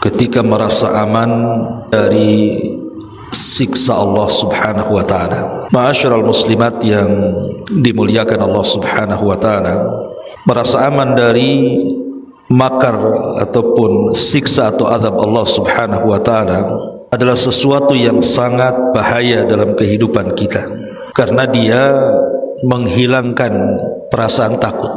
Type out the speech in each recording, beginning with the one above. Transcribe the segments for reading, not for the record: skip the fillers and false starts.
ketika merasa aman dari siksa Allah Subhanahu wa taala. Ma'asyiral muslimat yang dimuliakan Allah Subhanahu wa taala, merasa aman dari makar ataupun siksa atau azab Allah Subhanahu wa taala adalah sesuatu yang sangat bahaya dalam kehidupan kita, karena dia menghilangkan perasaan takut.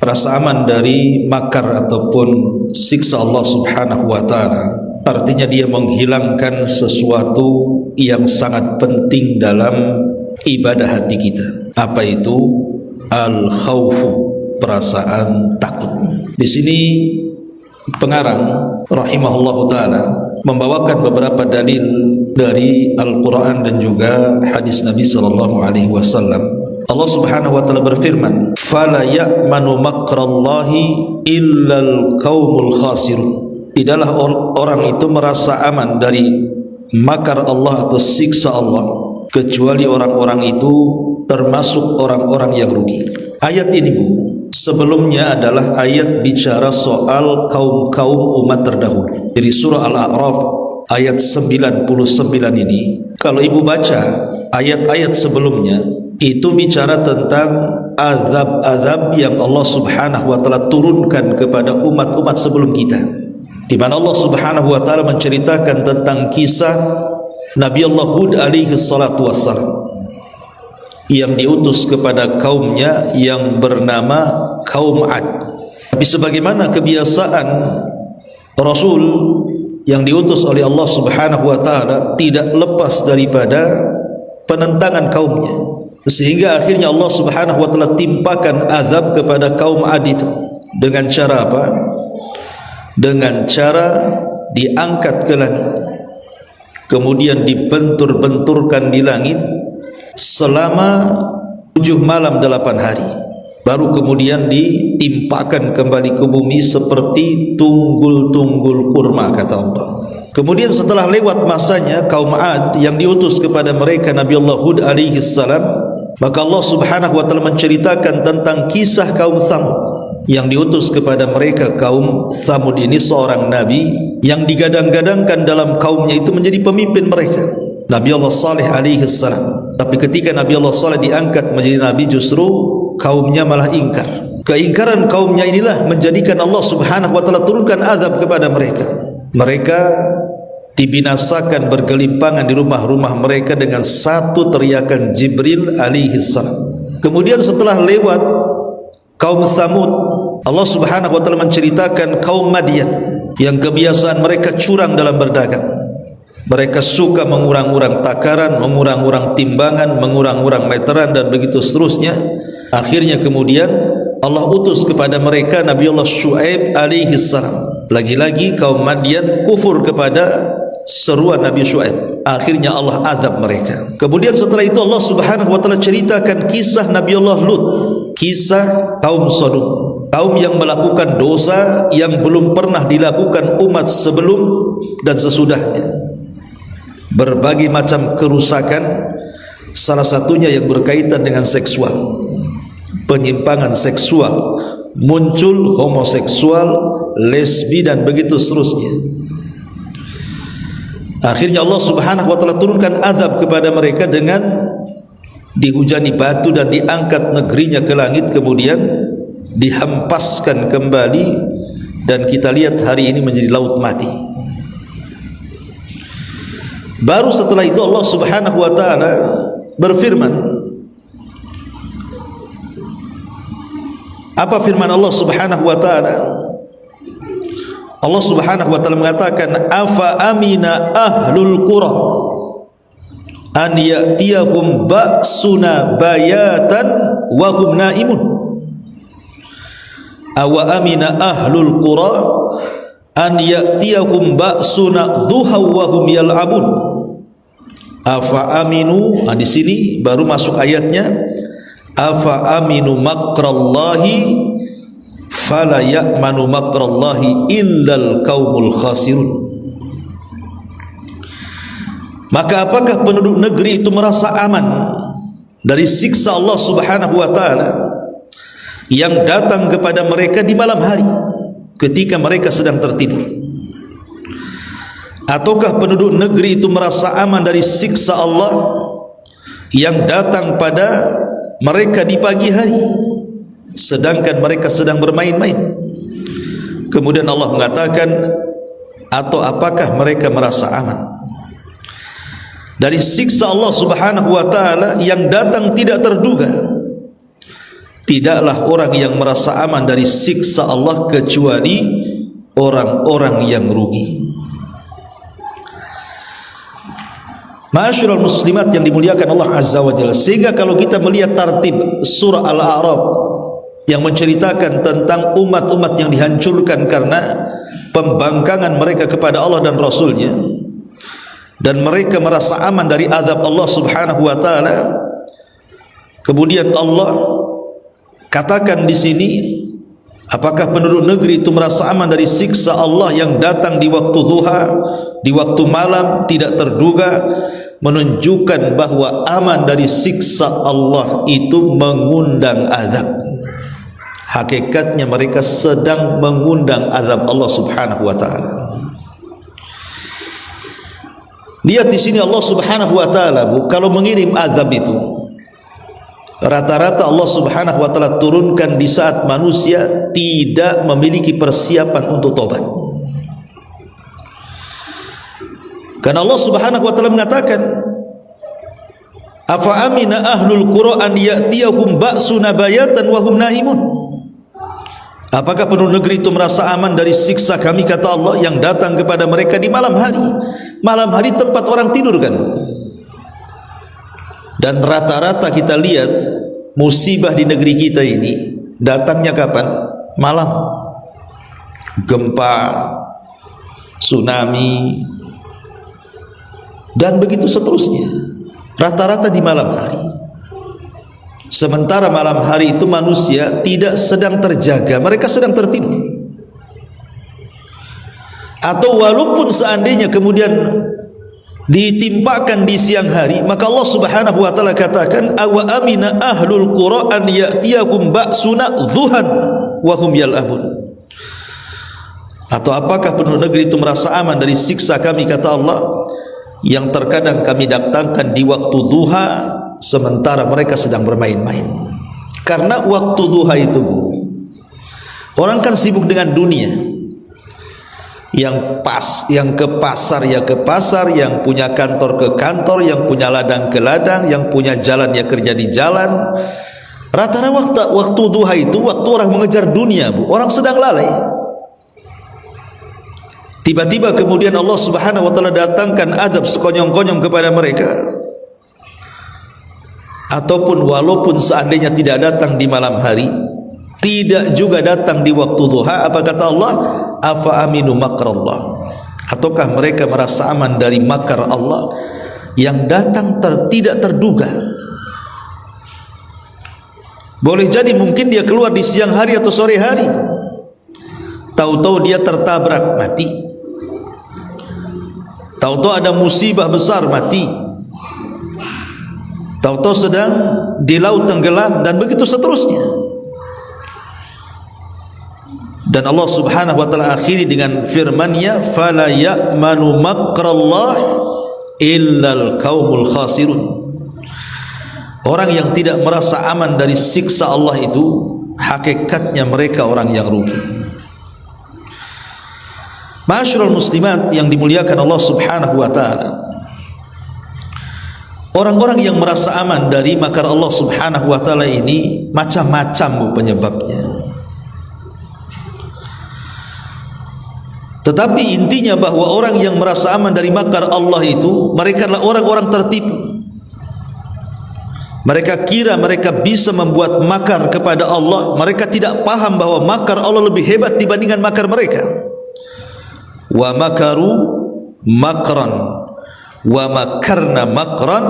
Rasa aman dari makar ataupun siksa Allah Subhanahu wa taala artinya dia menghilangkan sesuatu yang sangat penting dalam ibadah hati kita. Apa itu? Al-khawfu, perasaan takut. Di sini pengarang rahimahullahu taala membawakan beberapa dalil dari Al-Qur'an dan juga hadis Nabi sallallahu alaihi wasallam. Allah Subhanahu wa taala berfirman, "Fala ya'manu makrallahi illal qaumul khasirun." Tidaklah orang itu merasa aman dari makar Allah atau siksa Allah kecuali orang-orang itu termasuk orang-orang yang rugi. Ayat ini, Bu, sebelumnya adalah ayat bicara soal kaum-kaum umat terdahulu. Dari surah Al-A'raf ayat 99 ini, kalau Ibu baca ayat-ayat sebelumnya, itu bicara tentang azab-azab yang Allah Subhanahu wa taala turunkan kepada umat-umat sebelum kita, di mana Allah Subhanahu wa taala menceritakan tentang kisah Nabi Allah Hud alaihi salatu wassalam yang diutus kepada kaumnya yang bernama kaum Ad. Tapi sebagaimana kebiasaan Rasul yang diutus oleh Allah Subhanahu wa taala tidak lepas daripada penentangan kaumnya, sehingga akhirnya Allah Subhanahu wa taala timpakan azab kepada kaum Ad itu dengan cara apa? Dengan cara diangkat ke langit, kemudian dibentur-benturkan di langit selama 7 malam 8 hari, baru kemudian ditimpakan kembali ke bumi seperti tunggul-tunggul kurma, kata Allah. Kemudian setelah lewat masanya kaum Ad yang diutus kepada mereka Nabi Allah Hud alaihi salam, maka Allah Subhanahu wa taala menceritakan tentang kisah kaum Tsamud yang diutus kepada mereka. Kaum Tsamud ini seorang nabi yang digadang-gadangkan dalam kaumnya itu menjadi pemimpin mereka, Nabi Allah Saleh alaihi salam. Tapi ketika Nabi Allah Saleh diangkat menjadi nabi, justru kaumnya malah ingkar. Keingkaran kaumnya inilah menjadikan Allah Subhanahu wa taala turunkan azab kepada mereka. Mereka dibinasakan bergelimpangan di rumah-rumah mereka dengan satu teriakan Jibril alaihi salam. Kemudian setelah lewat kaum Tsamud, Allah Subhanahu wa taala menceritakan kaum Madian yang kebiasaan mereka curang dalam berdagang. Mereka suka mengurang-urang takaran, mengurang-urang timbangan, mengurang-urang meteran dan begitu seterusnya. Akhirnya kemudian Allah utus kepada mereka Nabi Allah Syuaib alaihi salam. Lagi-lagi kaum Madian kufur kepada seruan Nabi Syuaib. Akhirnya Allah azab mereka. Kemudian setelah itu Allah Subhanahu wa taala ceritakan kisah Nabi Allah Lut, kisah kaum Sodom, kaum yang melakukan dosa yang belum pernah dilakukan umat sebelum dan sesudahnya. Berbagai macam kerusakan, salah satunya yang berkaitan dengan seksual, penyimpangan seksual, muncul homoseksual, lesbi dan begitu seterusnya. Akhirnya Allah Subhanahu wa taala turunkan azab kepada mereka dengan dihujani batu dan diangkat negerinya ke langit, kemudian dihempaskan kembali, dan kita lihat hari ini menjadi laut mati. Baru setelah itu Allah Subhanahu wa taala berfirman. Apa firman Allah Subhanahu wa taala? Allah Subhanahu wa taala mengatakan, "Afa amina ahlul qura an ya'tiyahum ba'suna bayatan wa hum naimun." Awa amina ahlul qura an ya'tiyahum ba'suna duha wa hum yal'abun. Afa aminu, di sini baru masuk ayatnya, afa aminu makrallahi fala ya'manu makrallahi illal qaumul khasirun. Maka apakah penduduk negeri itu merasa aman dari siksa Allah Subhanahu wa taala yang datang kepada mereka di malam hari ketika mereka sedang tertidur? Ataukah penduduk negeri itu merasa aman dari siksa Allah yang datang pada mereka di pagi hari, sedangkan mereka sedang bermain-main? Kemudian Allah mengatakan, atau apakah mereka merasa aman dari siksa Allah subhanahu wa ta'ala yang datang tidak terduga? Tidaklah orang yang merasa aman dari siksa Allah kecuali orang-orang yang rugi. Ma'asyiral muslimat yang dimuliakan Allah azza wa jalla, sehingga kalau kita melihat tartib surah Al-A'raf yang menceritakan tentang umat-umat yang dihancurkan karena pembangkangan mereka kepada Allah dan Rasulnya, dan mereka merasa aman dari azab Allah subhanahu wa ta'ala, kemudian Allah katakan di sini, apakah penduduk negeri itu merasa aman dari siksa Allah yang datang di waktu duha, di waktu malam tidak terduga, menunjukkan bahwa aman dari siksa Allah itu mengundang azab. Hakikatnya mereka sedang mengundang azab Allah subhanahu wa ta'ala. Lihat di sini Allah subhanahu wa ta'ala, kalau mengirim azab itu rata-rata Allah subhanahu wa ta'ala turunkan di saat manusia tidak memiliki persiapan untuk tobat. Karena Allah subhanahu wa ta'ala mengatakan, afa amina ahlul qura an ya'tiyahum ba'suna bayatan wa hum naimun. Apakah penduduk negeri itu merasa aman dari siksa kami, kata Allah, yang datang kepada mereka di malam hari? Malam hari tempat orang tidur kan. Dan rata-rata kita lihat musibah di negeri kita ini datangnya kapan? Malam. Gempa, tsunami, dan begitu seterusnya. Rata-rata di malam hari. Sementara malam hari itu manusia tidak sedang terjaga, mereka sedang tertidur. Atau walaupun seandainya kemudian ditimpakan di siang hari, maka Allah subhanahu wa ta'ala katakan, awa amina ahlul qura an ya'tiyahum ba'suna dhuhan wa hum yal'abun. Atau apakah penduduk negeri itu merasa aman dari siksa kami, kata Allah, yang terkadang kami datangkan di waktu duha sementara mereka sedang bermain-main. Karena waktu duha itu, orang kan sibuk dengan dunia. Yang ke pasar ya ke pasar, yang punya kantor ke kantor, yang punya ladang ke ladang, yang punya jalan ya kerja di jalan. Rata-rata waktu duha itu waktu orang mengejar dunia, orang sedang lalai. Tiba-tiba kemudian Allah subhanahu wa ta'ala datangkan azab sekonyong-konyong kepada mereka. Ataupun walaupun seandainya tidak datang di malam hari, tidak juga datang di waktu duha, apa kata Allah? Afa aminu makrallah. Ataukah mereka merasa aman dari makar Allah yang datang tidak terduga? Boleh jadi mungkin dia keluar di siang hari atau sore hari, tahu-tahu dia tertabrak mati, tahu-tahu ada musibah besar mati, tahu-tahu sedang di laut tenggelam, dan begitu seterusnya. Dan Allah subhanahu wa ta'ala akhiri dengan firman-Nya, fala ya'manu makrallah illal qaumul khasirun. Orang yang tidak merasa aman dari siksa Allah itu hakikatnya mereka orang yang rugi. Ma'asyiral muslimat yang dimuliakan Allah subhanahu wa ta'ala, orang-orang yang merasa aman dari makar Allah subhanahu wa ta'ala ini macam-macam penyebabnya. Tetapi intinya bahwa orang yang merasa aman dari makar Allah itu, mereka adalah orang-orang tertipu. Mereka kira mereka bisa membuat makar kepada Allah. Mereka tidak paham bahwa makar Allah lebih hebat dibandingkan makar mereka. Wa makaru makran wa makarna makran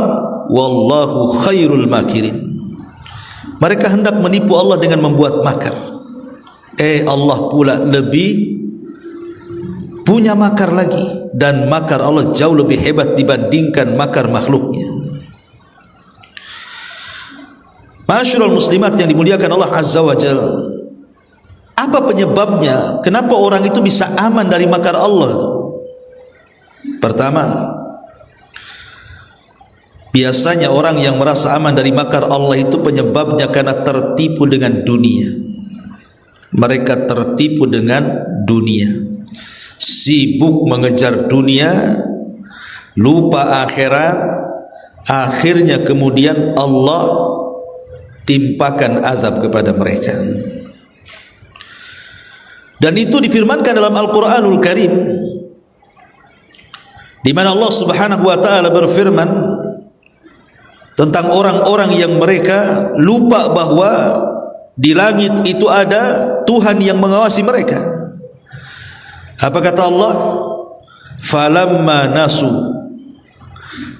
wallahu khairul makirin. Mereka hendak menipu Allah dengan membuat makar. Allah pula lebih punya makar lagi, dan makar Allah jauh lebih hebat dibandingkan makar makhluknya. Ma'asyiral muslimat yang dimuliakan Allah azza wa jalla, apa penyebabnya? Kenapa orang itu bisa aman dari makar Allah? pertama, biasanya orang yang merasa aman dari makar Allah itu penyebabnya karena tertipu dengan dunia. Mereka tertipu dengan dunia, sibuk mengejar dunia, lupa akhirat. Akhirnya kemudian Allah timpakan azab kepada mereka. Dan itu difirmankan dalam Al-Quranul Karim, di mana Allah Subhanahu wa taala berfirman tentang orang-orang yang mereka lupa bahwa di langit itu ada Tuhan yang mengawasi mereka. Apa kata Allah? Falamma nasu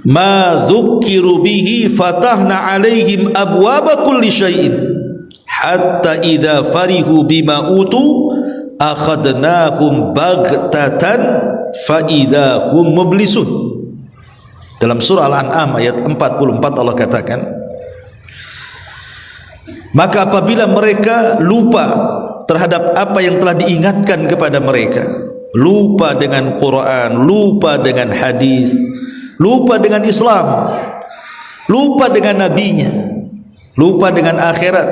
ma dzukkiru bihi fatahna alaihim abwaba kulli syai'in hatta idza farihu bima utu akhadnahum baghtatan fa idza hum mublisun. Dalam surah Al-An'am ayat 44 Allah katakan, maka apabila mereka lupa terhadap apa yang telah diingatkan kepada mereka, lupa dengan Quran, lupa dengan hadis, lupa dengan Islam, lupa dengan nabinya, lupa dengan akhirat.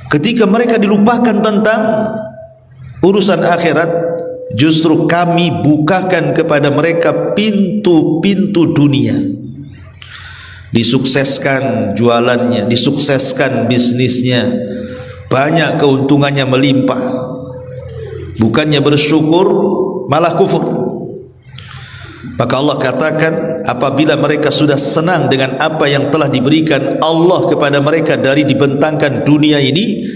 Ketika mereka dilupakan tentang urusan akhirat, justru kami bukakan kepada mereka pintu-pintu dunia. Disukseskan jualannya, disukseskan bisnisnya, banyak keuntungannya melimpah. Bukannya bersyukur, malah kufur. Maka Allah katakan, apabila mereka sudah senang dengan apa yang telah diberikan Allah kepada mereka dari dibentangkan dunia ini,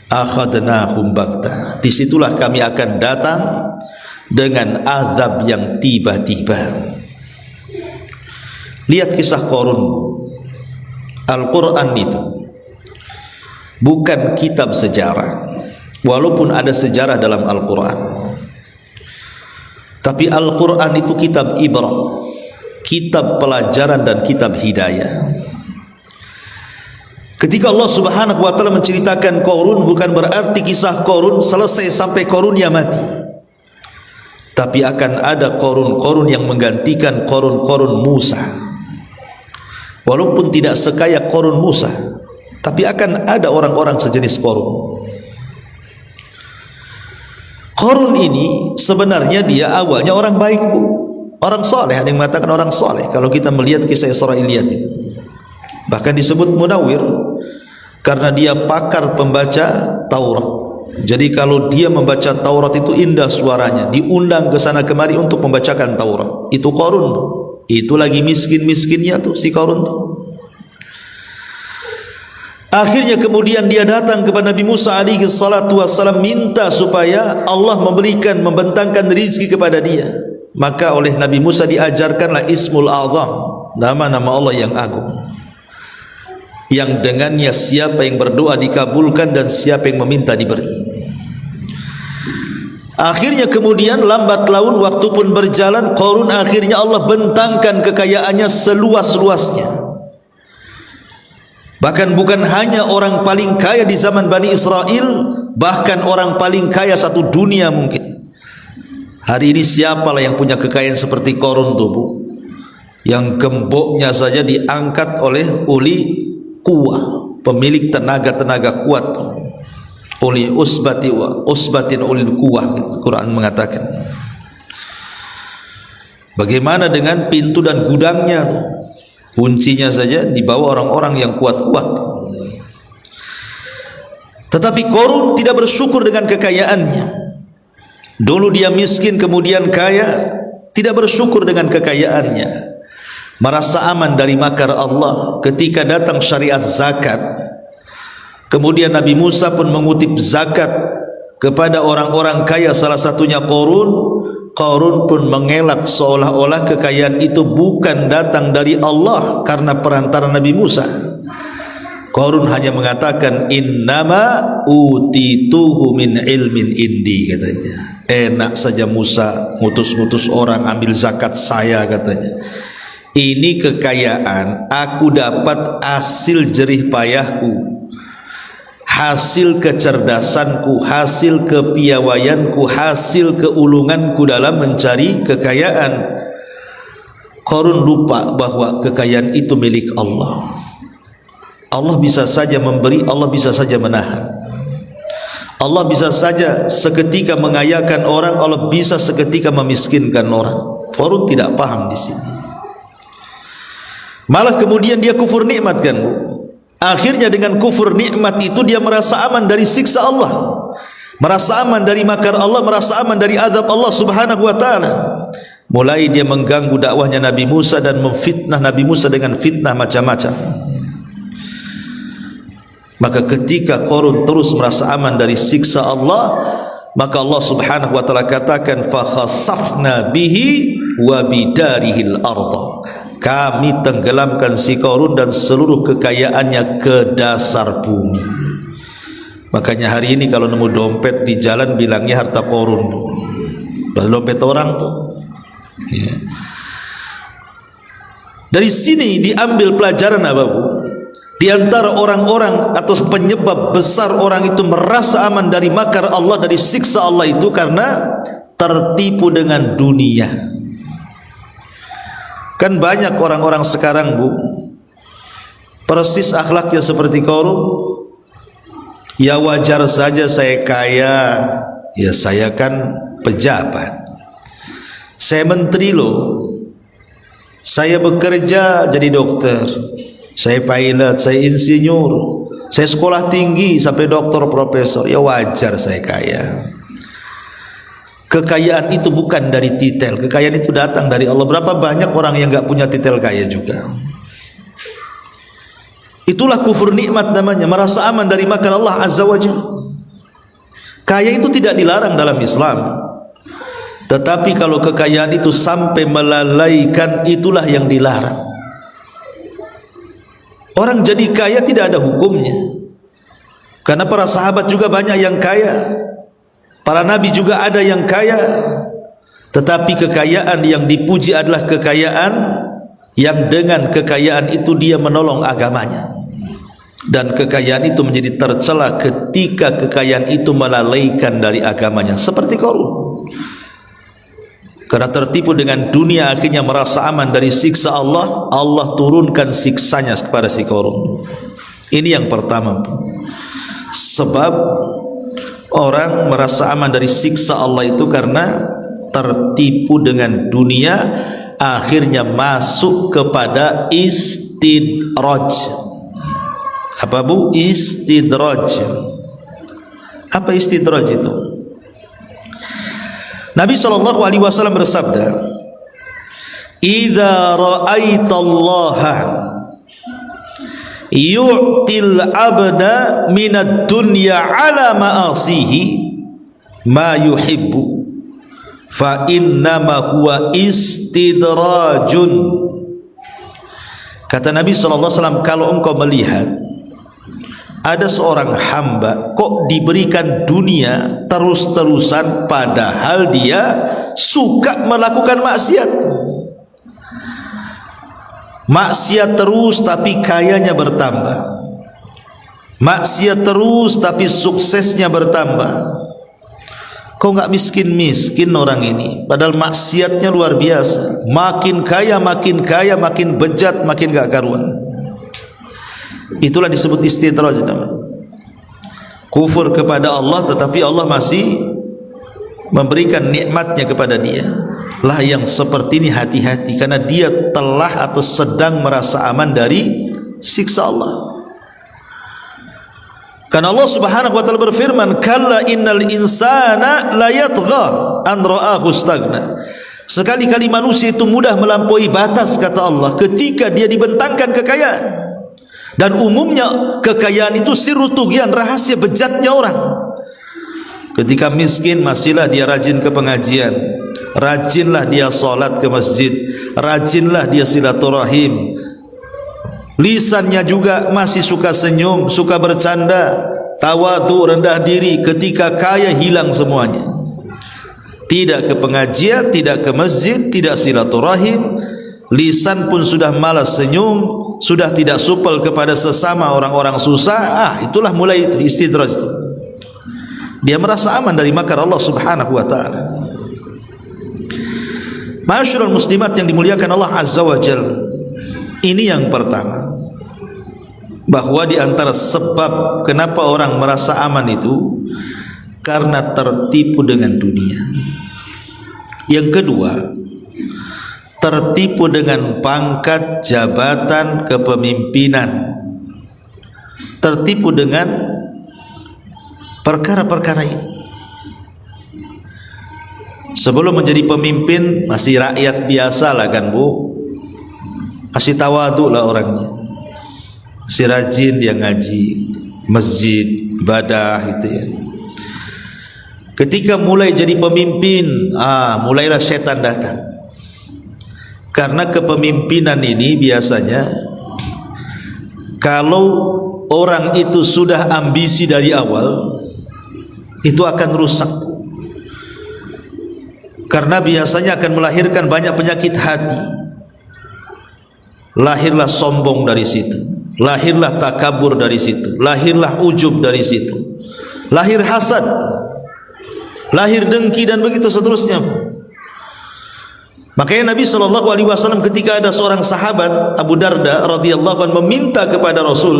akhadnahum baghtah, disitulah kami akan datang dengan azab yang tiba-tiba. Lihat kisah Qarun. Al-Quran itu bukan kitab sejarah, walaupun ada sejarah dalam Al-Quran, tapi Al-Quran itu kitab ibrah, kitab pelajaran dan kitab hidayah. Ketika Allah Subhanahu wa taala menceritakan Qarun, bukan berarti kisah Qarun selesai sampai Qarunnya mati, tapi akan ada Qarun-Qarun yang menggantikan Qarun-Qarun Musa. Walaupun tidak sekaya Qarun Musa, tapi akan ada orang-orang sejenis Qarun. Qarun ini sebenarnya dia awalnya orang baik, Bu, orang soleh. Ada yang mengatakan orang soleh kalau kita melihat kisah Israiliyat itu. Bahkan disebut munawwir karena dia pakar pembaca Taurat. Jadi kalau dia membaca Taurat itu indah suaranya, diundang ke sana kemari untuk membacakan Taurat. Itu Qarun, Bu. Itu lagi miskin-miskinnya tuh si Qarun tuh. Akhirnya kemudian dia datang kepada Nabi Musa alaihi salatu wassalam, minta supaya Allah membentangkan rezeki kepada dia. Maka oleh Nabi Musa diajarkanlah Ismul Azam, nama-nama Allah yang agung, yang dengannya siapa yang berdoa dikabulkan dan siapa yang meminta diberi. Akhirnya kemudian lambat laun waktu pun berjalan, Qarun akhirnya Allah bentangkan kekayaannya seluas-luasnya. Bahkan bukan hanya orang paling kaya di zaman Bani Israel, bahkan orang paling kaya satu dunia mungkin. Hari ini siapalah yang punya kekayaan seperti Qarun tuh, Bu? Yang gemboknya saja diangkat oleh uli kuwah, pemilik tenaga-tenaga kuat, uli usbatin ulil kuwah, Quran mengatakan. Bagaimana dengan pintu dan gudangnya tuh? Kuncinya saja dibawa orang-orang yang kuat-kuat. Tetapi Qarun tidak bersyukur dengan kekayaannya. Dulu dia miskin, kemudian kaya, tidak bersyukur dengan kekayaannya. Merasa aman dari makar Allah. Ketika datang syariat zakat, kemudian Nabi Musa pun mengutip zakat kepada orang-orang kaya, salah satunya Qarun. Qarun pun mengelak seolah-olah kekayaan itu bukan datang dari Allah karena perantara Nabi Musa. Qarun hanya mengatakan, innama utituhu min ilmin indi, katanya. Enak saja Musa ngutus-ngutus orang ambil zakat saya, katanya. Ini kekayaan aku dapat hasil jerih payahku. hasil kecerdasanku, hasil kepiawaianku, hasil keulunganku dalam mencari kekayaan. Qarun lupa bahwa kekayaan itu milik Allah. Allah bisa saja memberi, Allah bisa saja menahan. Allah bisa saja seketika mengayakan orang, Allah bisa seketika memiskinkan orang. Qarun tidak paham di sini. Malah kemudian dia kufur nikmat kan, Bu. Akhirnya dengan kufur nikmat itu dia merasa aman dari siksa Allah, merasa aman dari makar Allah, merasa aman dari azab Allah Subhanahu wa taala. Mulai dia mengganggu dakwahnya Nabi Musa dan memfitnah Nabi Musa dengan fitnah macam-macam. Maka ketika Qarun terus merasa aman dari siksa Allah, maka Allah Subhanahu wa taala katakan fa khasafna bihi wa bidarihil ardh. Kami tenggelamkan si Qarun dan seluruh kekayaannya ke dasar bumi. Makanya hari ini kalau nemu dompet di jalan bilangnya harta Qarun. Bukan dompet orang tuh. Ya. Dari sini diambil pelajaran apa, Bu? Di antara orang-orang atau penyebab besar orang itu merasa aman dari makar Allah, dari siksa Allah itu karena tertipu dengan dunia. Kan banyak orang-orang sekarang, Bu, persis akhlaknya seperti Qarun. Ya wajar saja saya kaya, ya saya kan pejabat, saya menteri loh, saya bekerja jadi dokter, saya pilot, saya insinyur, saya sekolah tinggi sampai doktor profesor. Ya wajar saya kaya. Kekayaan itu bukan dari titel, kekayaan itu datang dari Allah. Berapa banyak orang yang enggak punya titel kaya juga. Itulah kufur nikmat namanya, merasa aman dari makar Allah Azza wa Jalla. Kaya itu tidak dilarang dalam Islam. Tetapi kalau kekayaan itu sampai melalaikan, itulah yang dilarang. Orang jadi kaya tidak ada hukumnya. Karena para sahabat juga banyak yang kaya, para nabi juga ada yang kaya. Tetapi kekayaan yang dipuji adalah kekayaan yang dengan kekayaan itu dia menolong agamanya. Dan kekayaan itu menjadi tercela ketika kekayaan itu melalaikan dari agamanya. Seperti Qarun. Karena tertipu dengan dunia, akhirnya merasa aman dari siksa Allah, Allah turunkan siksanya kepada si Qarun. Ini yang pertama. Sebab orang merasa aman dari siksa Allah itu karena tertipu dengan dunia, akhirnya masuk kepada istidraj. Apa, Bu? Istidraj. Apa istidraj itu? Nabi SAW bersabda, "Idza ra'aitallaha yu'til 'abda minad dunya 'ala ma'asihi ma yuhibbu fa innama huwa istidrajun." Kata Nabi SAW, kalau engkau melihat ada seorang hamba kok diberikan dunia terus-terusan padahal dia suka melakukan maksiat. Maksiat terus tapi kayanya bertambah. Maksiat terus tapi suksesnya bertambah. Kok enggak miskin-miskin orang ini? Padahal maksiatnya luar biasa. Makin kaya, makin bejat, makin enggak karuan. Itulah disebut istidraj namanya. Kufur kepada Allah tetapi Allah masih memberikan nikmatnya kepada dia. Lah yang seperti ini hati-hati, karena dia telah atau sedang merasa aman dari siksa Allah. Karena Allah Subhanahu wa taala berfirman, "Kalla innal insana la yatgha an ra'ahu istaghna." Sekali-kali manusia itu mudah melampaui batas, kata Allah, ketika dia dibentangkan kekayaan. Dan umumnya kekayaan itu sirru tughyan, rahasia bejatnya orang. Ketika miskin masihlah dia rajin ke pengajian, rajinlah dia salat ke masjid, rajinlah dia silaturahim. Lisannya juga masih suka senyum, suka bercanda, tawadhu, rendah diri. Ketika kaya hilang semuanya. Tidak ke pengajian, tidak ke masjid, tidak silaturahim. Lisan pun sudah malas senyum, sudah tidak supel kepada sesama orang-orang susah, itulah mulai itu istidraj itu. Dia merasa aman dari makar Allah Subhanahu wa taala. Ma'asyiral muslimat yang dimuliakan Allah Azza wa Jalla, ini yang pertama, bahwa di antara sebab kenapa orang merasa aman itu karena tertipu dengan dunia. Yang kedua, tertipu dengan pangkat jabatan kepemimpinan, tertipu dengan perkara-perkara ini. Sebelum menjadi pemimpin masih rakyat biasa lah kan bu, masih tawadhu lah orangnya, masih rajin dia ngaji masjid, ibadah gitu ya. Ketika mulai jadi pemimpin, mulailah setan datang. Karena kepemimpinan ini biasanya kalau orang itu sudah ambisi dari awal, itu akan rusak. Karena biasanya akan melahirkan banyak penyakit hati. Lahirlah sombong dari situ, lahirlah takabur dari situ, lahirlah ujub dari situ, lahir hasad, lahir dengki, dan begitu seterusnya. Makanya Nabi SAW ketika ada seorang sahabat Abu Darda radhiyallahu anhu meminta kepada Rasul,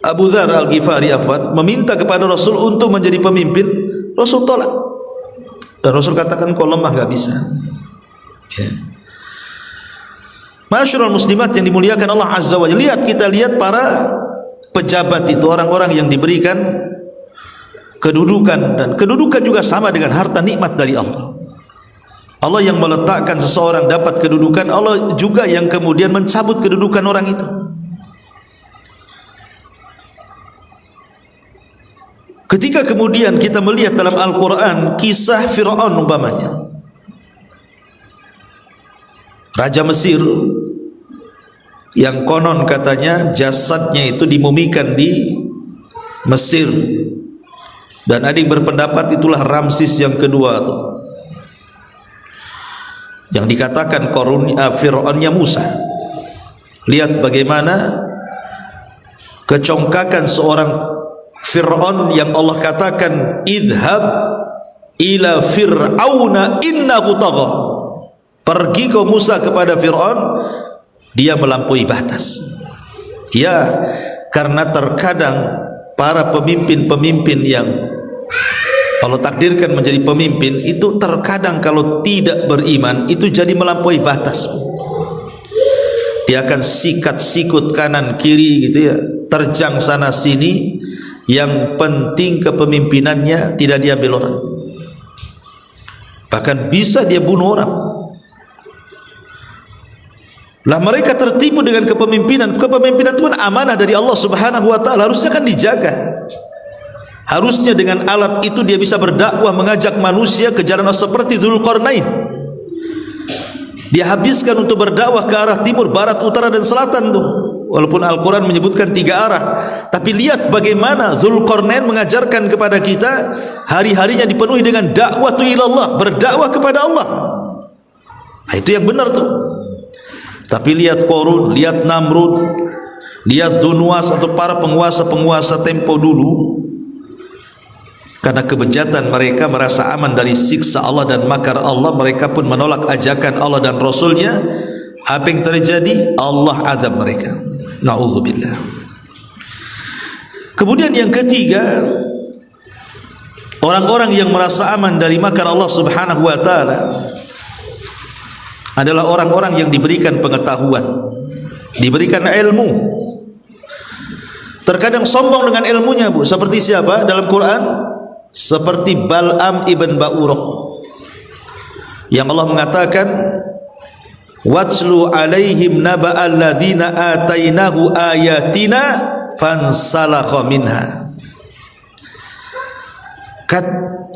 Abu Dzar Al-Ghifari meminta kepada Rasul untuk menjadi pemimpin, Rasul tolak. Dan Rasul katakan kau lemah, gak bisa ya. Ma'asyiral muslimat yang dimuliakan Allah Azza wa Jalla, kita lihat para pejabat itu orang-orang yang diberikan kedudukan, dan kedudukan juga sama dengan harta nikmat dari Allah. Allah yang meletakkan seseorang dapat kedudukan, Allah juga yang kemudian mencabut kedudukan orang itu. Ketika kemudian kita melihat dalam Al-Quran kisah Fir'aun umpamanya, Raja Mesir yang konon katanya jasadnya itu dimumikan di Mesir, dan ada yang berpendapat itulah Ramses yang kedua tuh, yang dikatakan Fir'aunnya Musa. Lihat bagaimana kecongkakan seorang Fir'aun yang Allah katakan idhab ila fir'auna innahu tagha. Pergi kau Musa kepada Fir'aun, dia melampaui batas. Ya, karena terkadang para pemimpin-pemimpin yang Allah takdirkan menjadi pemimpin itu terkadang kalau tidak beriman itu jadi melampaui batas. Dia akan sikat sikut kanan kiri gitu ya, terjang sana sini. Yang penting kepemimpinannya tidak diambil orang, bahkan bisa dia bunuh orang. Lah mereka tertipu dengan kepemimpinan. Kepemimpinan itu kan amanah dari Allah Subhanahu wa taala, harusnya kan dijaga. Harusnya dengan alat itu dia bisa berdakwah, mengajak manusia ke jalan seperti Dzulqarnain. Dia habiskan untuk berdakwah ke arah timur, barat, utara, dan selatan tuh. Walaupun Al-Quran menyebutkan 3 arah, tapi lihat bagaimana Dzulqarnain mengajarkan kepada kita hari-harinya dipenuhi dengan dakwah ilallah, berdakwah kepada Allah. Nah, itu yang benar tuh. Tapi lihat Qarun, lihat Namrud, lihat Dzunwas atau para penguasa-penguasa tempo dulu, karena kebejatan mereka merasa aman dari siksa Allah dan makar Allah, mereka pun menolak ajakan Allah dan Rasulnya. Apa yang terjadi? Allah azab mereka. Na'udzubillah. Kemudian yang ketiga, orang-orang yang merasa aman dari makar Allah Subhanahu wa taala adalah orang-orang yang diberikan pengetahuan, diberikan ilmu. Terkadang sombong dengan ilmunya, Bu. Seperti siapa dalam Quran? Seperti Bal'am ibn Ba'urah, yang Allah mengatakan watslu alaihim naba'al ladzina atainahu ayatina fansalakha minha.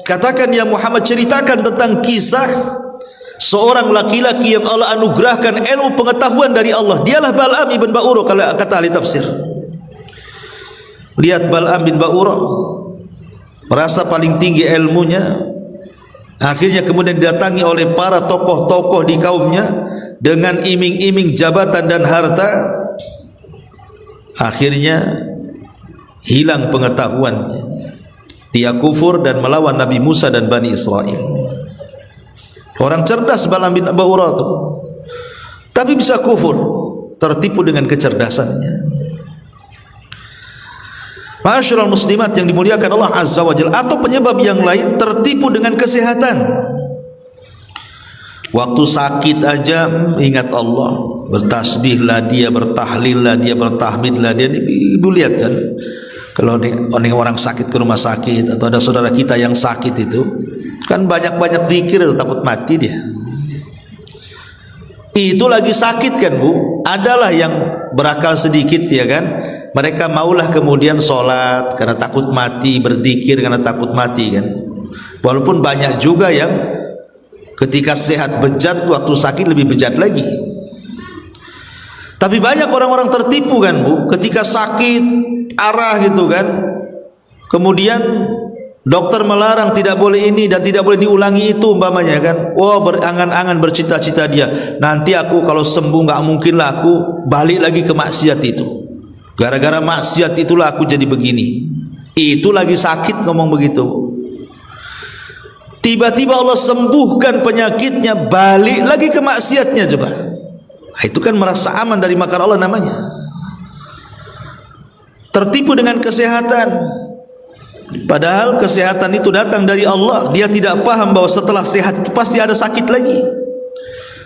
Katakan ya Muhammad, ceritakan tentang kisah seorang laki-laki yang Allah anugerahkan ilmu pengetahuan dari Allah. Dialah Bal'am ibn Ba'urah kalau kata ahli tafsir. Lihat Bal'am bin Ba'urah merasa paling tinggi ilmunya, Akhirnya kemudian didatangi oleh para tokoh-tokoh di kaumnya dengan iming-iming jabatan dan harta. Akhirnya hilang pengetahuannya, dia kufur dan melawan Nabi Musa dan Bani Israel. Orang cerdas Balaam bin Ba'urah itu, tapi bisa kufur, tertipu dengan kecerdasannya. Ma'asyiral muslimat yang dimuliakan Allah Azza wa Jalla, atau penyebab yang lain, tertipu dengan kesehatan. Waktu sakit aja ingat Allah, bertasbihlah dia, bertahlillah dia, bertahmidlah dia. Ibu lihat kan, kalau orang sakit ke rumah sakit atau ada saudara kita yang sakit itu, kan banyak-banyak zikir, takut mati dia. Itu lagi sakit kan Bu. Adalah yang berakal sedikit ya kan, mereka maulah kemudian sholat karena takut mati, berzikir karena takut mati kan. Walaupun banyak juga yang ketika sehat bejat, waktu sakit lebih bejat lagi. Tapi banyak orang-orang tertipu kan Bu, ketika sakit arah gitu kan, kemudian dokter melarang tidak boleh ini dan tidak boleh diulangi itu umpamanya kan. Wah, berangan-angan bercita-cita dia, nanti aku kalau sembuh nggak mungkinlah aku balik lagi ke maksiat itu. Gara-gara maksiat itulah aku jadi begini. Itu lagi sakit ngomong begitu. Tiba-tiba Allah sembuhkan penyakitnya, balik lagi ke maksiatnya coba. Itu kan merasa aman dari makar Allah namanya. Tertipu dengan kesehatan. Padahal kesehatan itu datang dari Allah. Dia tidak paham bahwa setelah sehat itu pasti ada sakit lagi.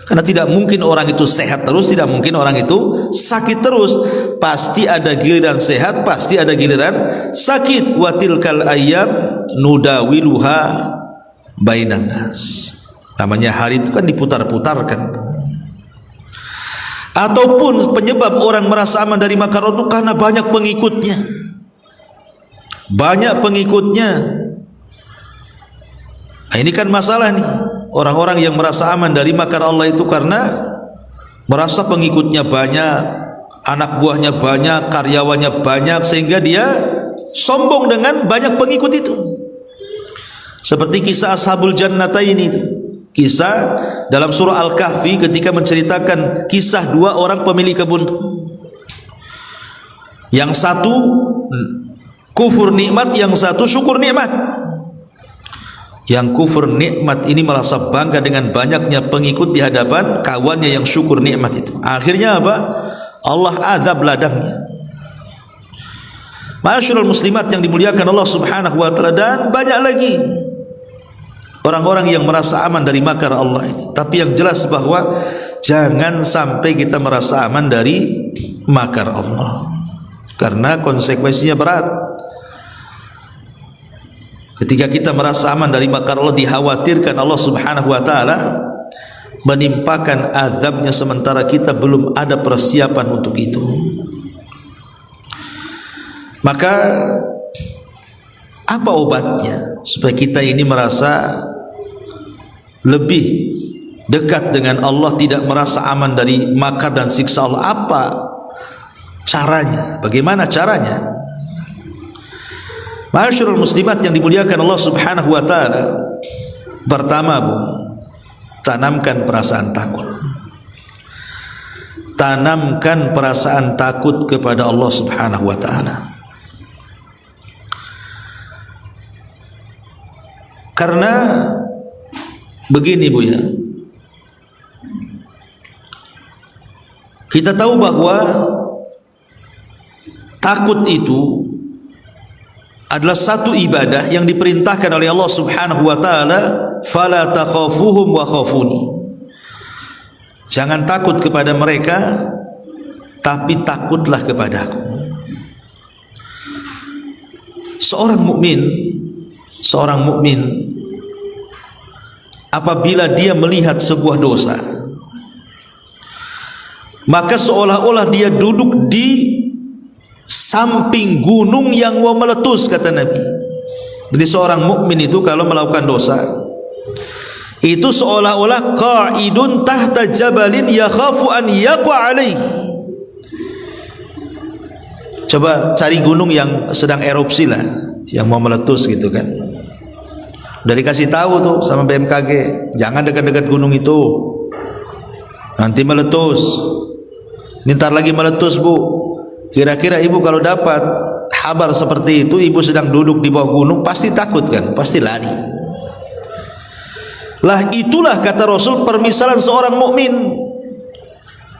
Karena tidak mungkin orang itu sehat terus, tidak mungkin orang itu sakit terus. Pasti ada giliran sehat, pasti ada giliran sakit. Wa tilkal ayyam nudawiluha bainan nas. Namanya hari itu kan diputar-putarkan. Ataupun penyebab orang merasa aman dari makar Allah itu karena banyak pengikutnya. Banyak pengikutnya. Nah, ini kan masalah nih. Orang-orang yang merasa aman dari makar Allah itu karena merasa pengikutnya banyak, anak buahnya banyak, karyawannya banyak, sehingga dia sombong dengan banyak pengikut itu. Seperti kisah Ashabul Jannataini itu. Kisah dalam surah Al-Kahfi ketika menceritakan kisah dua orang pemilik kebun. Yang satu kufur nikmat, yang satu syukur nikmat. Yang kufur nikmat ini merasa bangga dengan banyaknya pengikut di hadapan kawannya yang syukur nikmat itu. Akhirnya apa? Allah azab ladangnya. Ma'asyiral muslimat yang dimuliakan Allah Subhanahu wa taala, dan banyak lagi orang-orang yang merasa aman dari makar Allah ini. Tapi yang jelas bahwa jangan sampai kita merasa aman dari makar Allah, karena konsekuensinya berat. Ketika kita merasa aman dari makar Allah, dikhawatirkan Allah Subhanahu wa taala menimpakan azabnya sementara kita belum ada persiapan untuk itu. Maka apa obatnya supaya kita ini merasa lebih dekat dengan Allah, tidak merasa aman dari makar dan siksa Allah? Apa caranya? Bagaimana caranya? Ma'asyiral muslimat yang dimuliakan Allah Subhanahu wa taala, pertama Bu, tanamkan perasaan takut. Tanamkan perasaan takut kepada Allah Subhanahu wa taala. Karena begini Bu ya, kita tahu bahwa takut itu adalah satu ibadah yang diperintahkan oleh Allah Subhanahu wa taala, fala takhafuhum wa khafuni. Jangan takut kepada mereka, tapi takutlah kepadaku. Seorang mukmin apabila dia melihat sebuah dosa, maka seolah-olah dia duduk di samping gunung yang mau meletus, kata Nabi. Jadi seorang mukmin itu kalau melakukan dosa itu seolah-olah qa'idun tahta jabalin yakhafu an yaqa alaihi. Coba cari gunung yang sedang erupsi lah, yang mau meletus gitu kan. Udah dikasih tahu tuh sama BMKG, jangan dekat-dekat gunung itu, nanti meletus. Ntar lagi meletus bu. Kira-kira ibu kalau dapat kabar seperti itu, ibu sedang duduk di bawah gunung, pasti takut kan, pasti lari. Lah itulah kata Rasul permisalan seorang mukmin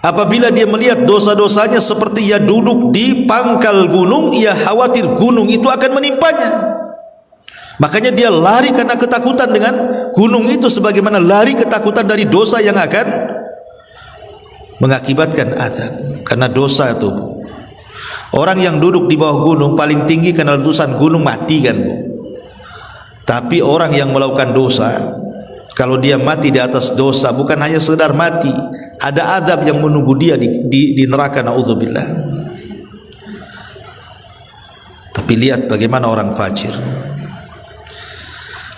apabila dia melihat dosa-dosanya seperti ia duduk di pangkal gunung, ia khawatir gunung itu akan menimpanya. Makanya dia lari karena ketakutan dengan gunung itu, sebagaimana lari ketakutan dari dosa yang akan mengakibatkan azab. Karena dosa itu, orang yang duduk di bawah gunung paling tinggi karena letusan gunung mati kan bu. Tapi orang yang melakukan dosa, kalau dia mati di atas dosa, bukan hanya sekedar mati, ada azab yang menunggu dia di neraka, naudzubillah. Tapi lihat bagaimana orang fajir.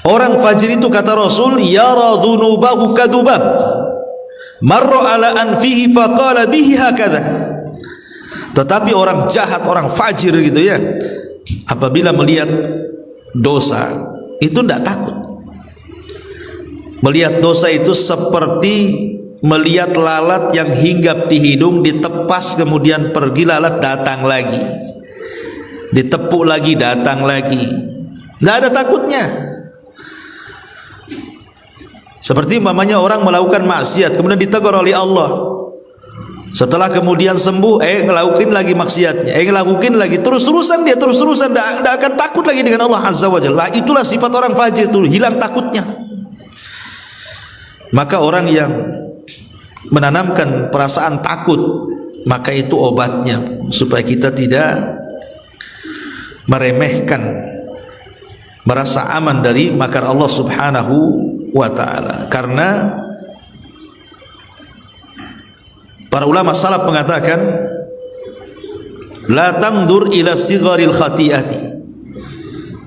Orang fajir itu kata Rasul, yara dhunubahu kadubab marra ala anfihi faqala bihi hakadha. Tetapi orang jahat, orang fajir gitu ya, apabila melihat dosa itu tidak takut. Melihat dosa itu seperti melihat lalat yang hinggap di hidung, ditepas kemudian pergi lalat, datang lagi, ditepuk lagi, datang lagi, nggak ada takutnya. Seperti umpamanya orang melakukan maksiat kemudian ditegur oleh Allah, setelah kemudian sembuh, ngelakuin lagi maksiatnya, ngelakuin lagi, terus-terusan dia terus-terusan, tidak akan takut lagi dengan Allah Azza wa Jalla. Itulah sifat orang fajir itu, hilang takutnya. Maka orang yang menanamkan perasaan takut, maka itu obatnya supaya kita tidak meremehkan, merasa aman dari makar Allah Subhanahu wa ta'ala. Karena para ulama salaf mengatakan, la tangdur ila sigharil khati'ati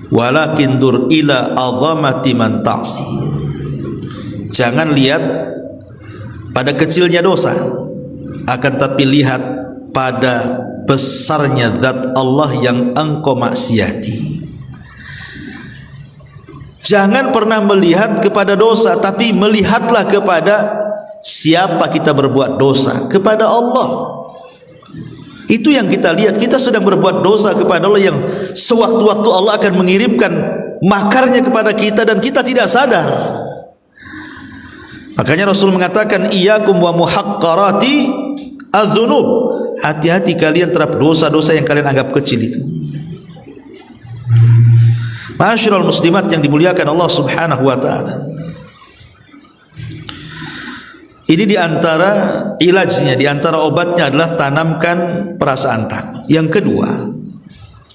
walakin dur ila azamati man ta'si. Jangan lihat pada kecilnya dosa, akan tapi lihat pada besarnya zat Allah yang engkau maksiati. Jangan pernah melihat kepada dosa, tapi melihatlah kepada siapa kita berbuat dosa, kepada Allah. Itu yang kita lihat. Kita sedang berbuat dosa kepada Allah yang sewaktu-waktu Allah akan mengirimkan makarnya kepada kita dan kita tidak sadar. Makanya Rasul mengatakan, iyyakum wa muhaqqarati adz-dzunub. Hati-hati kalian terhadap dosa-dosa yang kalian anggap kecil itu. Ma'asyiral muslimat yang dimuliakan Allah Subhanahu wa ta'ala. Ini diantara ilajnya, diantara obatnya adalah tanamkan perasaan takut. Yang kedua,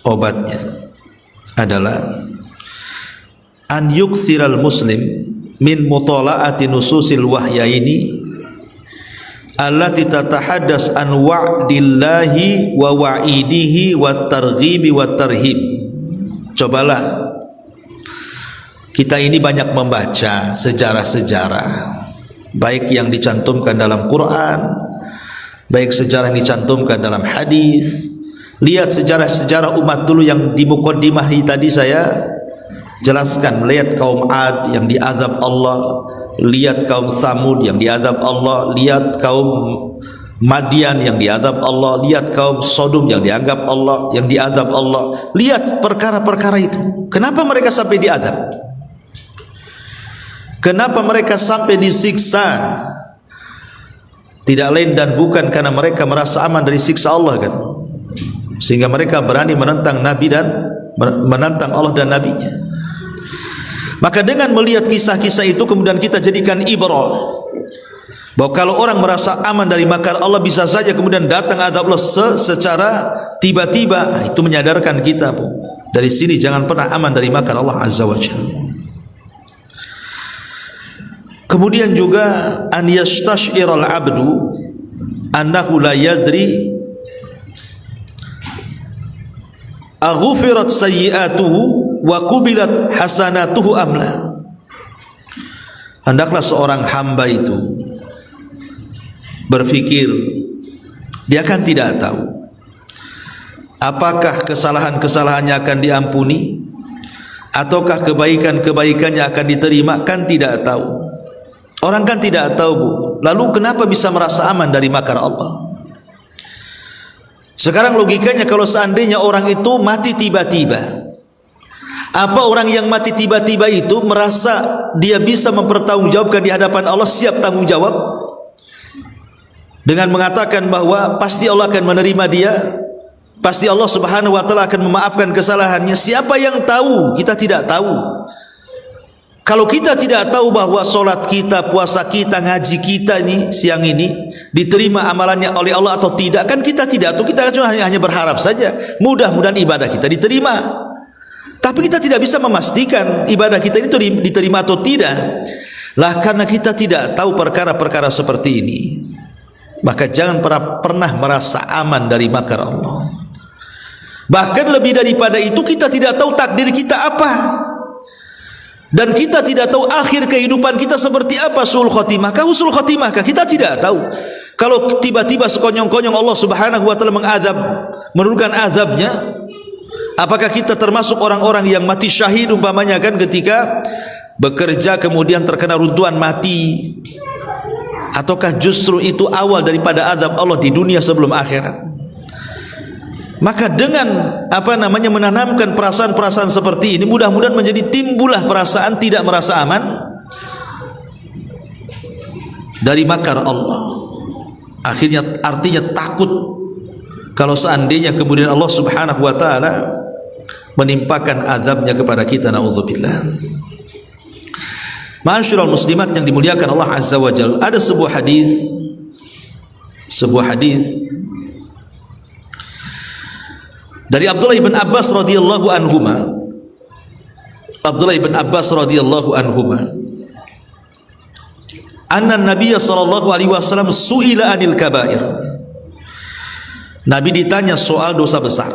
obatnya adalah an yukthiral muslim min mutala'ati nususil wahyaini allati tatahaddas an wa'dillahi wa wa'idihi wa targhibi wa tarhib. Cobalah kita ini banyak membaca sejarah-sejarah, baik yang dicantumkan dalam Quran, baik sejarah yang dicantumkan dalam hadis. Lihat sejarah-sejarah umat dulu yang di muqaddimahi tadi saya jelaskan. Lihat kaum Ad yang diazab Allah, lihat kaum Tsamud yang diazab Allah, lihat kaum Madian yang diazab Allah, lihat kaum Sodom yang dianggap Allah, yang diazab Allah. Lihat perkara-perkara itu. Kenapa mereka sampai diazab? Kenapa mereka sampai disiksa? Tidak lain dan bukan karena mereka merasa aman dari siksa Allah kan, sehingga mereka berani menentang Nabi dan menentang Allah dan Nabinya. Maka dengan melihat kisah-kisah itu kemudian kita jadikan ibrah bahwa kalau orang merasa aman dari makar Allah, bisa saja kemudian datang azab Allah secara tiba-tiba. Itu menyadarkan kita, Bu, dari sini jangan pernah aman dari makar Allah Azza wa Jalla. Kemudian juga an yastashiral abdu annahu la yadri aghufirat sayyi'atuhu wa qubilat hasanatuhu amla. Hendaklah seorang hamba itu berfikir, dia kan tidak tahu apakah kesalahan-kesalahannya akan diampuni ataukah kebaikan-kebaikannya akan diterima? Kan tidak tahu. Orang kan tidak tahu, Bu. Lalu kenapa bisa merasa aman dari makar Allah? Sekarang logikanya, kalau seandainya orang itu mati tiba-tiba, apa orang yang mati tiba-tiba itu merasa dia bisa mempertanggungjawabkan di hadapan Allah, siap tanggung jawab dengan mengatakan bahwa pasti Allah akan menerima dia, pasti Allah Subhanahu wa taala akan memaafkan kesalahannya? Siapa yang tahu? Kita tidak tahu. Kalau kita tidak tahu bahwa solat kita, puasa kita, ngaji kita ini siang ini diterima amalannya oleh Allah atau tidak, kan kita tidak tahu. Kita cuma hanya berharap saja, mudah-mudahan ibadah kita diterima. Tapi kita tidak bisa memastikan ibadah kita itu diterima atau tidak. Lah karena kita tidak tahu perkara-perkara seperti ini, maka jangan pernah merasa aman dari makar Allah. Bahkan lebih daripada itu, kita tidak tahu takdir kita apa, dan kita tidak tahu akhir kehidupan kita seperti apa. Su'ul khotimah kah, husnul khotimah kah? Kita tidak tahu. Kalau tiba-tiba sekonyong-konyong Allah Subhanahu wa taala mengadab, menurunkan azabnya, apakah kita termasuk orang-orang yang mati syahid umpamanya, kan, ketika bekerja kemudian terkena runtuhan mati? Ataukah justru itu awal daripada azab Allah di dunia sebelum akhirat? Maka dengan menanamkan perasaan-perasaan seperti ini, mudah-mudahan menjadi timbullah perasaan tidak merasa aman dari makar Allah. Artinya takut kalau seandainya kemudian Allah Subhanahu wa taala menimpakan azabnya kepada kita, naudzubillah. Ma'asyiral muslimat yang dimuliakan Allah Azza wa Jalla, ada sebuah hadis dari Abdullah bin Abbas radhiyallahu anhuma. Abdullah bin Abbas radhiyallahu anhuma, anna Nabiy sallallahu alaihi wasallam su'ila anil kabair. Nabi ditanya soal dosa besar.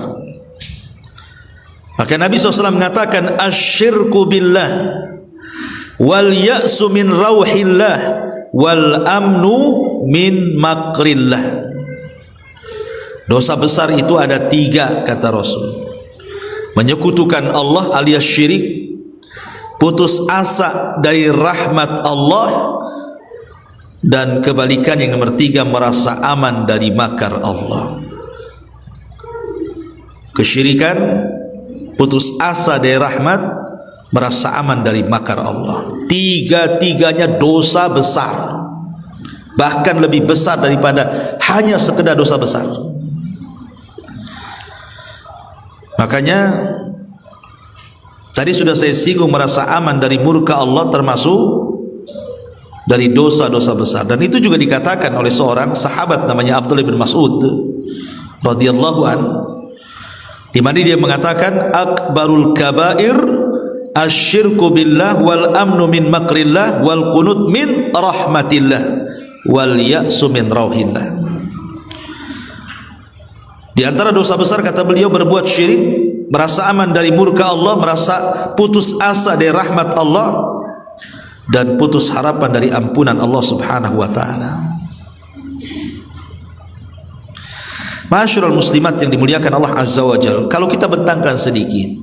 Maka Nabi SAW mengatakan, asyirku billah wal ya'su min rauhillah wal amnu min makrillah. Dosa besar itu ada 3, kata Rasul. Menyekutukan Allah alias syirik, putus asa dari rahmat Allah, dan kebalikan yang nomor 3, merasa aman dari makar Allah. Kesyirikan, putus asa dari rahmat, merasa aman dari makar Allah. 3-tiganya dosa besar, bahkan lebih besar daripada hanya sekedar dosa besar. Makanya tadi sudah saya singgung, merasa aman dari murka Allah termasuk dari dosa-dosa besar. Dan itu juga dikatakan oleh seorang sahabat namanya Abdullah bin Mas'ud radhiyallahu an, di mana dia mengatakan, akbarul kabair asyirku billah wal amnu min makrillah wal qunut min rahmatillah wal ya'su min rauhillah. Di antara dosa besar, kata beliau, berbuat syirik, merasa aman dari murka Allah, merasa putus asa dari rahmat Allah, dan putus harapan dari ampunan Allah Subhanahu wa taala. Ma'asyiral muslimat yang dimuliakan Allah Azza wa Jalla, kalau kita bentangkan sedikit,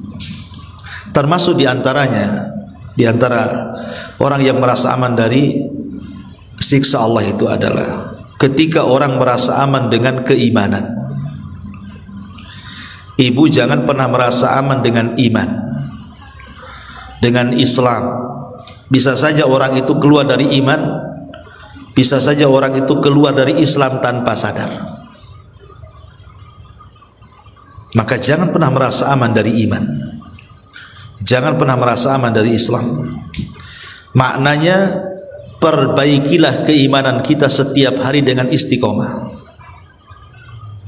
termasuk di antara orang yang merasa aman dari siksa Allah itu adalah ketika orang merasa aman dengan keimanan. Ibu jangan pernah merasa aman dengan iman, dengan Islam. Bisa saja orang itu keluar dari iman, bisa saja orang itu keluar dari Islam tanpa sadar. Maka jangan pernah merasa aman dari iman, jangan pernah merasa aman dari Islam. Maknanya, perbaikilah keimanan kita setiap hari dengan istiqomah.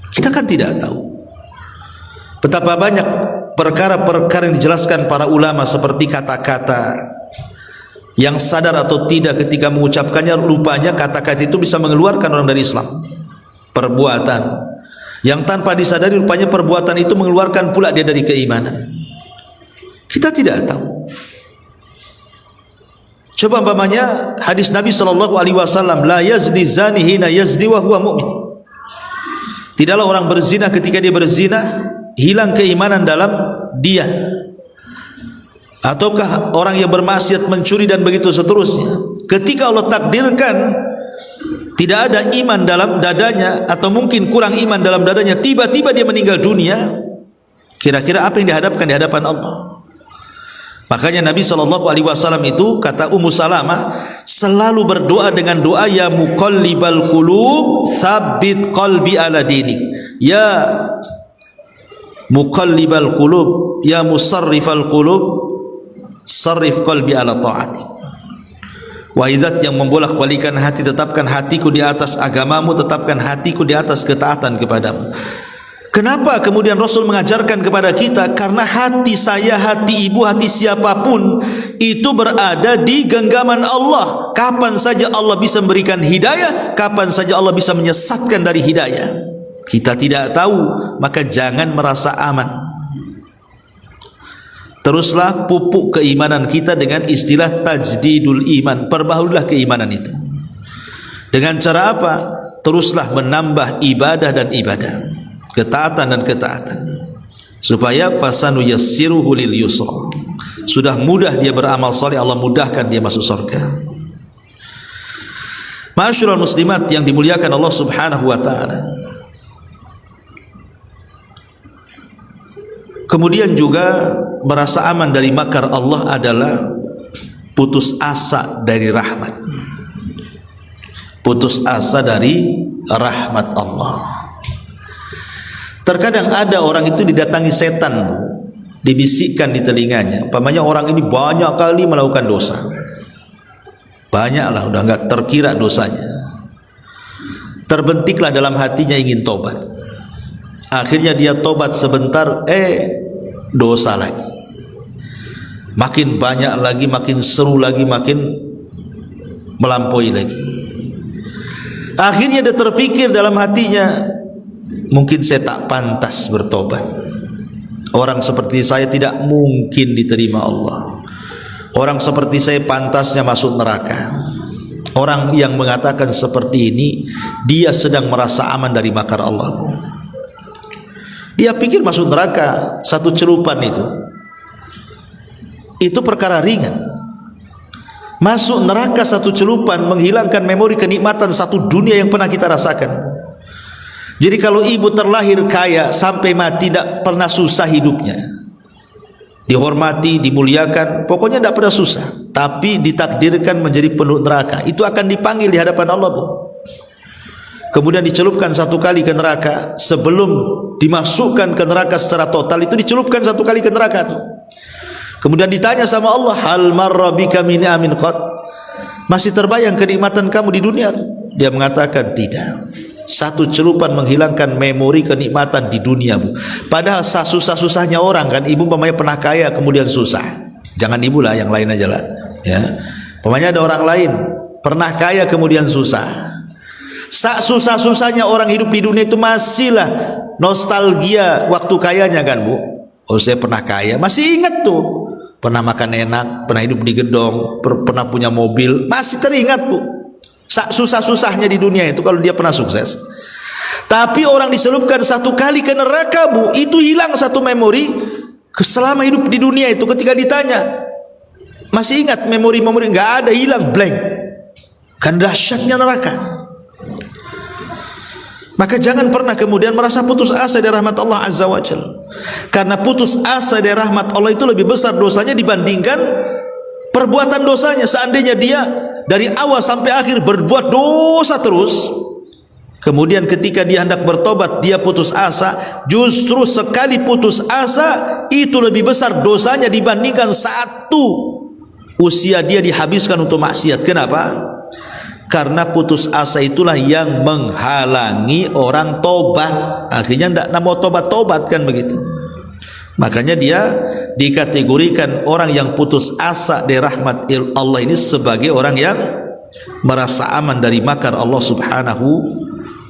Kita kan tidak tahu betapa banyak perkara-perkara yang dijelaskan para ulama, seperti kata-kata yang sadar atau tidak ketika mengucapkannya, rupanya kata-kata itu bisa mengeluarkan orang dari Islam. Perbuatan yang tanpa disadari, rupanya perbuatan itu mengeluarkan pula dia dari keimanan. Kita tidak tahu. Coba umpamanya hadis Nabi SAW, la yazni zani hina yazni wa huwa mu'min. Tidaklah orang berzina ketika dia berzina hilang keimanan dalam dia. ataukah orang yang bermaksiat, mencuri dan begitu seterusnya. Ketika Allah takdirkan tidak ada iman dalam dadanya, atau mungkin kurang iman dalam dadanya, tiba-tiba dia meninggal dunia, kira-kira apa yang dihadapkan di hadapan Allah? Makanya Nabi SAW itu, kata Ummu Salamah, selalu berdoa dengan doa, ya muqallibal qulub tsabbit qalbi ala dinik, ya muqallibal qulub, ya musarrifal qulub sarrif qalbi ala ta'atik. Wahai Zat yang membolak-balikan hati, tetapkan hatiku di atas agamamu, tetapkan hatiku di atas ketaatan kepadamu. Kenapa kemudian Rasul mengajarkan kepada kita? Karena hati saya, hati ibu, hati siapapun itu berada di genggaman Allah. Kapan saja Allah bisa memberikan hidayah, kapan saja Allah bisa menyesatkan dari hidayah, kita tidak tahu. Maka jangan merasa aman. Teruslah pupuk keimanan kita dengan istilah tajdidul iman. Perbaharulah keimanan itu. Dengan cara apa? Teruslah menambah ibadah dan ibadah, ketaatan dan ketaatan, supaya fasanu yassiruhu lil yusra. Sudah mudah dia beramal saleh, Allah mudahkan dia masuk surga. Ma'asyiral muslimat yang dimuliakan Allah Subhanahu wa taala. Kemudian juga merasa aman dari makar Allah adalah putus asa dari rahmat. Putus asa dari rahmat Allah. Terkadang ada orang itu didatangi setan, Bu, dibisikkan di telinganya, umpamanya orang ini banyak kali melakukan dosa, banyaklah, udah enggak terkira dosanya. Terbentiklah dalam hatinya ingin tobat. Akhirnya dia tobat sebentar, dosa lagi, makin banyak lagi, makin seru lagi, makin melampaui lagi. Akhirnya dia terpikir dalam hatinya, mungkin saya tak pantas bertobat. Orang seperti saya tidak mungkin diterima Allah. Orang seperti saya pantasnya masuk neraka. Orang yang mengatakan seperti ini, dia sedang merasa aman dari makar Allah. Dia pikir masuk neraka satu celupan itu perkara ringan. Masuk neraka satu celupan menghilangkan memori kenikmatan satu dunia yang pernah kita rasakan. Jadi kalau ibu terlahir kaya sampai mati tidak pernah susah hidupnya, dihormati, dimuliakan, pokoknya tidak pernah susah, tapi ditakdirkan menjadi penduduk neraka, itu akan dipanggil di hadapan Allah, Bu. Kemudian dicelupkan satu kali ke neraka. Sebelum dimasukkan ke neraka secara total, itu dicelupkan satu kali ke neraka tuh. Kemudian ditanya sama Allah, hal marra bika min amin qad, masih terbayang kenikmatan kamu di dunia tuh? Dia mengatakan tidak. Satu celupan menghilangkan memori kenikmatan di dunia, Bu. Padahal susah-susahnya orang kan, ibu umpamanya pernah kaya kemudian susah, jangan ibu lah, yang lain aja lah ya. Umpamanya ada orang lain pernah kaya kemudian susah. Susah-susahnya orang hidup di dunia itu masihlah nostalgia waktu kayanya kan, Bu. Oh, saya pernah kaya, masih ingat tuh, pernah makan enak, pernah hidup di gedung, pernah punya mobil, masih teringat, Bu. Susah-susahnya di dunia itu kalau dia pernah sukses. Tapi orang diselupkan satu kali ke neraka, Bu, itu hilang satu memori selama hidup di dunia itu. Ketika ditanya, masih ingat memori-memori? Nggak ada, hilang, blank. Kan dahsyatnya neraka. Maka jangan pernah kemudian merasa putus asa dari rahmat Allah Azza wa Jalla. Karena putus asa dari rahmat Allah itu lebih besar dosanya dibandingkan perbuatan dosanya. Seandainya dia dari awal sampai akhir berbuat dosa terus, kemudian ketika dia hendak bertobat dia putus asa, justru sekali putus asa itu lebih besar dosanya dibandingkan satu usia dia dihabiskan untuk maksiat. Kenapa? Karena putus asa itulah yang menghalangi orang tobat. Akhirnya tidak mau tobat-tobat kan begitu. Makanya dia dikategorikan orang yang putus asa dari rahmat Allah ini sebagai orang yang merasa aman dari makar Allah Subhanahu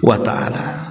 wa ta'ala.